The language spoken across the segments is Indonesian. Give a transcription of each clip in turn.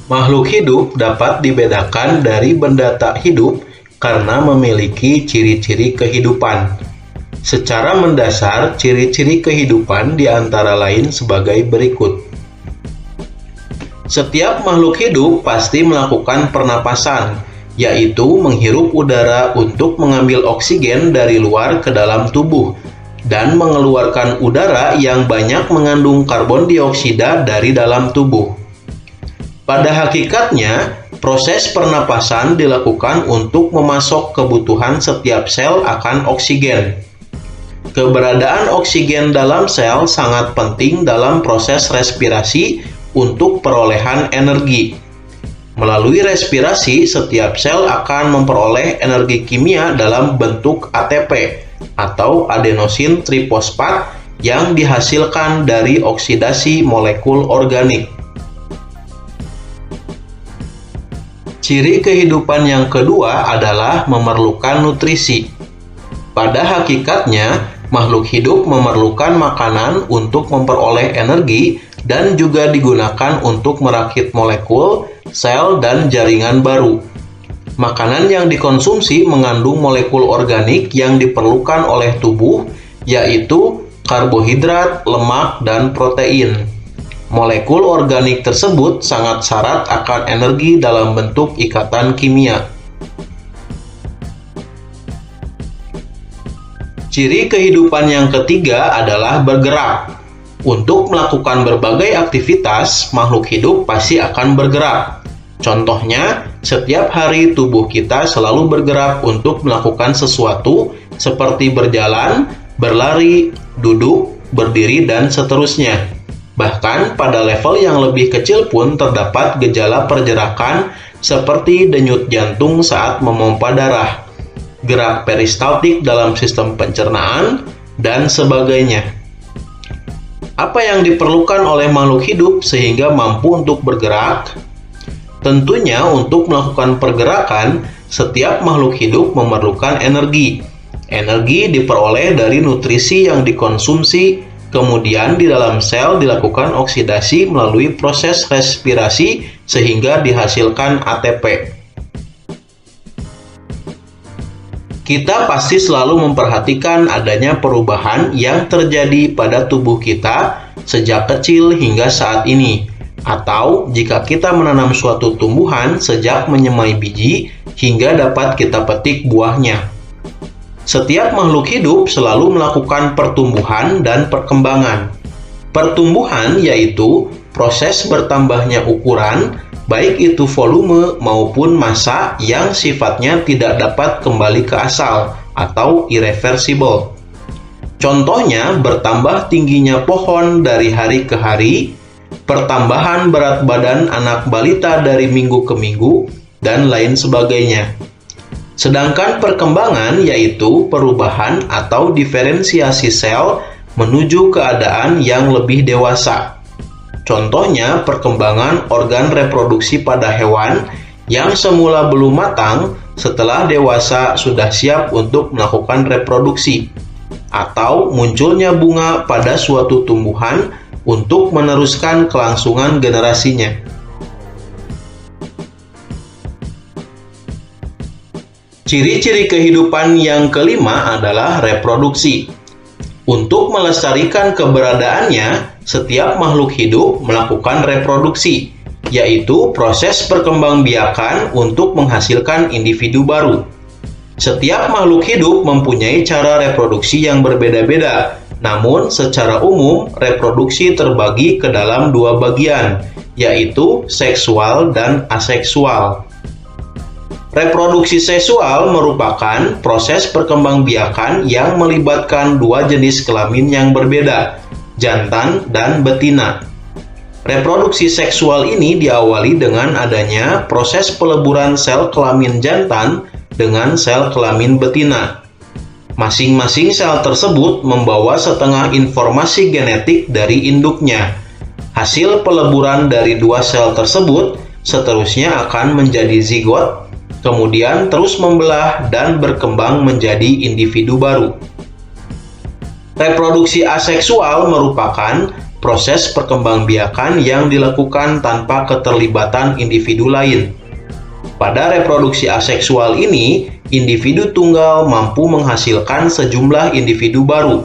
Makhluk hidup dapat dibedakan dari benda tak hidup karena memiliki ciri-ciri kehidupan. Secara mendasar, ciri-ciri kehidupan diantara lain sebagai berikut. Setiap makhluk hidup pasti melakukan pernapasan, yaitu menghirup udara untuk mengambil oksigen dari luar ke dalam tubuh, dan mengeluarkan udara yang banyak mengandung karbon dioksida dari dalam tubuh. Pada hakikatnya, proses pernapasan dilakukan untuk memasok kebutuhan setiap sel akan oksigen. Keberadaan oksigen dalam sel sangat penting dalam proses respirasi untuk perolehan energi. Melalui respirasi, setiap sel akan memperoleh energi kimia dalam bentuk ATP atau adenosin trifosfat yang dihasilkan dari oksidasi molekul organik. Ciri kehidupan yang kedua adalah memerlukan nutrisi. Pada hakikatnya, makhluk hidup memerlukan makanan untuk memperoleh energi dan juga digunakan untuk merakit molekul, sel, dan jaringan baru. Makanan yang dikonsumsi mengandung molekul organik yang diperlukan oleh tubuh, yaitu karbohidrat, lemak, dan protein. Molekul organik tersebut sangat syarat akan energi dalam bentuk ikatan kimia. Ciri kehidupan yang ketiga adalah bergerak. Untuk melakukan berbagai aktivitas, makhluk hidup pasti akan bergerak. Contohnya, setiap hari tubuh kita selalu bergerak untuk melakukan sesuatu seperti berjalan, berlari, duduk, berdiri, dan seterusnya. Bahkan pada level yang lebih kecil pun terdapat gejala pergerakan seperti denyut jantung saat memompa darah, gerak peristaltik dalam sistem pencernaan, dan sebagainya. Apa yang diperlukan oleh makhluk hidup sehingga mampu untuk bergerak? Tentunya untuk melakukan pergerakan, setiap makhluk hidup memerlukan energi. Energi diperoleh dari nutrisi yang dikonsumsi. Kemudian di dalam sel dilakukan oksidasi melalui proses respirasi sehingga dihasilkan ATP. Kita pasti selalu memperhatikan adanya perubahan yang terjadi pada tubuh kita sejak kecil hingga saat ini. Atau jika kita menanam suatu tumbuhan sejak menyemai biji hingga dapat kita petik buahnya. Setiap makhluk hidup selalu melakukan pertumbuhan dan perkembangan. Pertumbuhan yaitu proses bertambahnya ukuran, baik itu volume maupun massa yang sifatnya tidak dapat kembali ke asal atau irreversible. Contohnya bertambah tingginya pohon dari hari ke hari, pertambahan berat badan anak balita dari minggu ke minggu, dan lain sebagainya. Sedangkan perkembangan yaitu perubahan atau diferensiasi sel menuju keadaan yang lebih dewasa. Contohnya perkembangan organ reproduksi pada hewan yang semula belum matang, setelah dewasa sudah siap untuk melakukan reproduksi. Atau munculnya bunga pada suatu tumbuhan untuk meneruskan kelangsungan generasinya. Ciri-ciri kehidupan yang kelima adalah reproduksi. Untuk melestarikan keberadaannya, setiap makhluk hidup melakukan reproduksi, yaitu proses perkembangbiakan untuk menghasilkan individu baru. Setiap makhluk hidup mempunyai cara reproduksi yang berbeda-beda, namun secara umum reproduksi terbagi ke dalam dua bagian, yaitu seksual dan aseksual. Reproduksi seksual merupakan proses perkembangbiakan yang melibatkan dua jenis kelamin yang berbeda, jantan dan betina. Reproduksi seksual ini diawali dengan adanya proses peleburan sel kelamin jantan dengan sel kelamin betina. Masing-masing sel tersebut membawa setengah informasi genetik dari induknya. Hasil peleburan dari dua sel tersebut seterusnya akan menjadi zigot, kemudian terus membelah dan berkembang menjadi individu baru. Reproduksi aseksual merupakan proses perkembangbiakan yang dilakukan tanpa keterlibatan individu lain. Pada reproduksi aseksual ini, individu tunggal mampu menghasilkan sejumlah individu baru.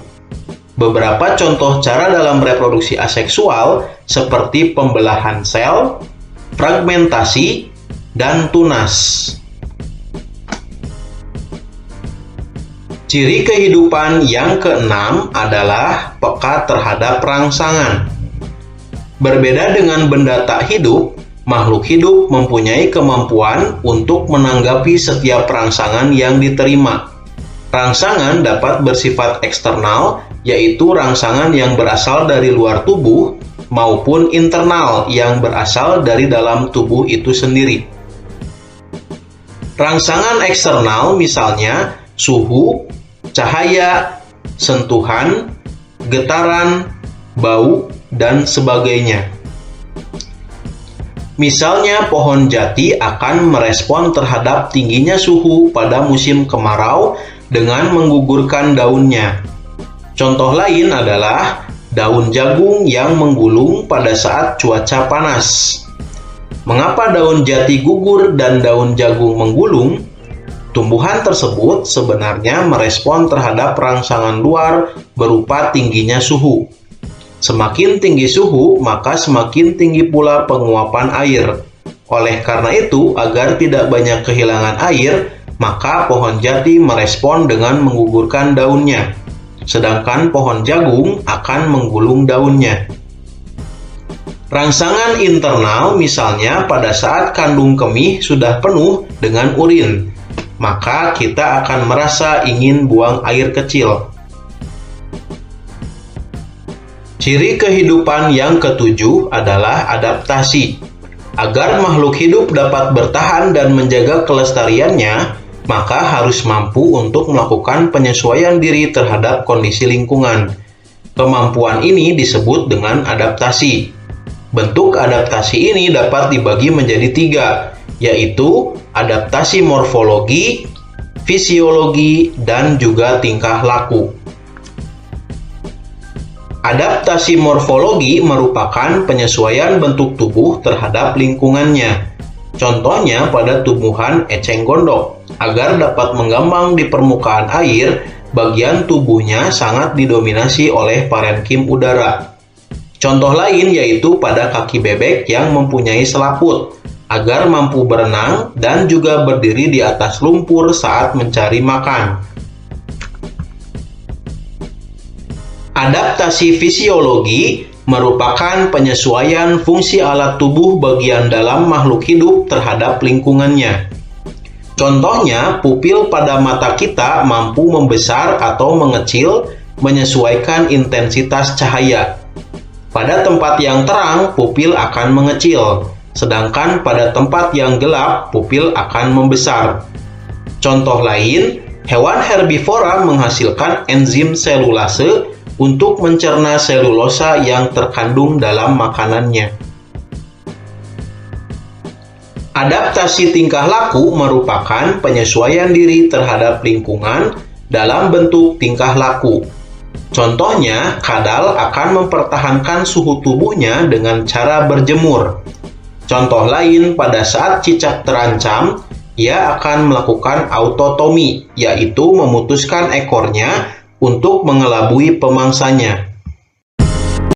Beberapa contoh cara dalam reproduksi aseksual seperti pembelahan sel, fragmentasi, dan tunas. Ciri kehidupan yang keenam adalah peka terhadap rangsangan. Berbeda dengan benda tak hidup, makhluk hidup mempunyai kemampuan untuk menanggapi setiap rangsangan yang diterima. Rangsangan dapat bersifat eksternal, yaitu rangsangan yang berasal dari luar tubuh, maupun internal yang berasal dari dalam tubuh itu sendiri. Rangsangan eksternal misalnya suhu, cahaya, sentuhan, getaran, bau, dan sebagainya. Misalnya pohon jati akan merespon terhadap tingginya suhu pada musim kemarau dengan menggugurkan daunnya. Contoh lain adalah daun jagung yang menggulung pada saat cuaca panas. Mengapa daun jati gugur dan daun jagung menggulung? Tumbuhan tersebut sebenarnya merespon terhadap rangsangan luar berupa tingginya suhu. Semakin tinggi suhu, maka semakin tinggi pula penguapan air. Oleh karena itu, agar tidak banyak kehilangan air, maka pohon jati merespon dengan menggugurkan daunnya, sedangkan pohon jagung akan menggulung daunnya. Rangsangan internal misalnya pada saat kandung kemih sudah penuh dengan urin, maka kita akan merasa ingin buang air kecil. Ciri kehidupan yang ketujuh adalah adaptasi. Agar makhluk hidup dapat bertahan dan menjaga kelestariannya, maka harus mampu untuk melakukan penyesuaian diri terhadap kondisi lingkungan. Kemampuan ini disebut dengan adaptasi. Bentuk adaptasi ini dapat dibagi menjadi tiga, yaitu adaptasi morfologi, fisiologi, dan juga tingkah laku. Adaptasi morfologi merupakan penyesuaian bentuk tubuh terhadap lingkungannya. Contohnya pada tumbuhan eceng gondok. Agar dapat mengambang di permukaan air, bagian tubuhnya sangat didominasi oleh parenkim udara. Contoh lain yaitu pada kaki bebek yang mempunyai selaput, agar mampu berenang dan juga berdiri di atas lumpur saat mencari makan. Adaptasi fisiologi merupakan penyesuaian fungsi alat tubuh bagian dalam makhluk hidup terhadap lingkungannya. Contohnya, pupil pada mata kita mampu membesar atau mengecil menyesuaikan intensitas cahaya. Pada tempat yang terang, pupil akan mengecil, sedangkan pada tempat yang gelap, pupil akan membesar. Contoh lain, hewan herbivora menghasilkan enzim selulase untuk mencerna selulosa yang terkandung dalam makanannya. Adaptasi tingkah laku merupakan penyesuaian diri terhadap lingkungan dalam bentuk tingkah laku. Contohnya, kadal akan mempertahankan suhu tubuhnya dengan cara berjemur. Contoh lain, pada saat cicak terancam, ia akan melakukan autotomi, yaitu memutuskan ekornya untuk mengelabui pemangsanya.